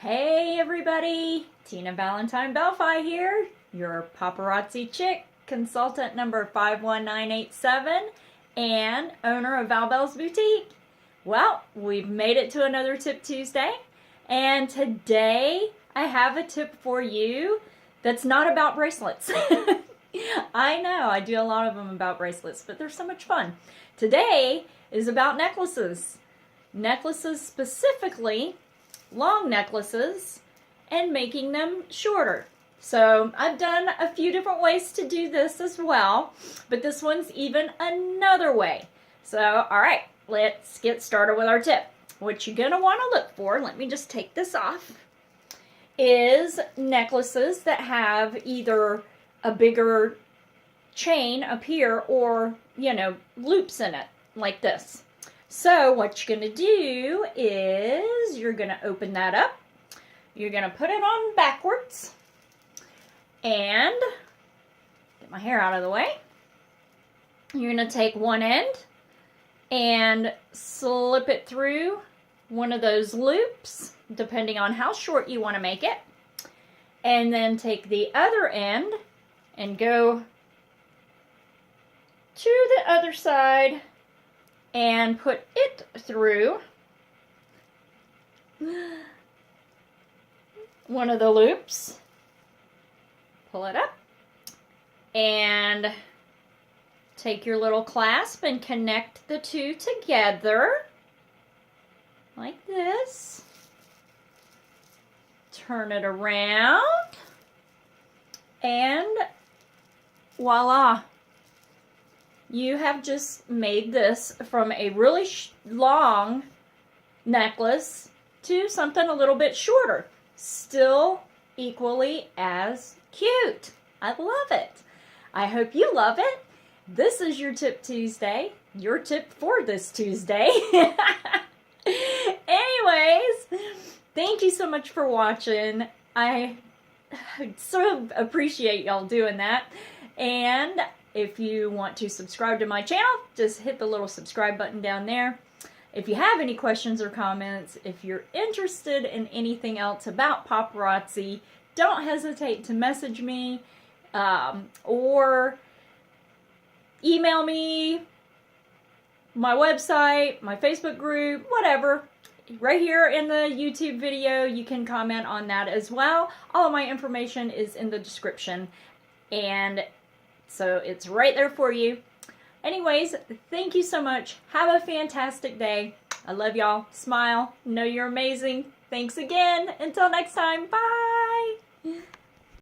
Hey everybody, Tina Valentine-Bellefeuille here, your paparazzi chick, consultant number 51987, and owner of Val Belle's Boutique. Well, we've made it to another Tip Tuesday, and today I have a tip for you that's not about bracelets. I know, I do a lot of them about bracelets, but they're so much fun. Today is about necklaces. Necklaces specifically, long necklaces, and making them shorter. So I've done a few different ways to do this as well, but this one's even another way. So, all right, let's get started with our tip. What you're gonna wanna look for, let me just take this off, is necklaces that have either a bigger chain up here or, loops in it, like this. So what you're going to do is you're going to open that up. You're going to put it on backwards and get my hair out of the way. You're going to take one end and slip it through one of those loops, depending on how short you want to make it. And then take the other end and go to the other side and put it through one of the loops. Pull it up and take your little clasp and connect the two together like this. Turn it around and voila! You have just made this from a really long necklace to something a little bit shorter. Still equally as cute. I love it. I hope you love it. This is your Tip Tuesday. Your tip for this Tuesday. Anyways, thank you so much for watching. I so appreciate y'all doing that. And if you want to subscribe to my channel, just hit the little subscribe button down there. If you have any questions or comments, if you're interested in anything else about paparazzi, don't hesitate to message me or email me, my website, my Facebook group, whatever. Right here in the YouTube video, you can comment on that as well. All of my information is in the description, and so it's right there for you. Anyways, thank you so much. Have a fantastic day. I love y'all. Smile. Know you're amazing. Thanks again. Until next time. Bye.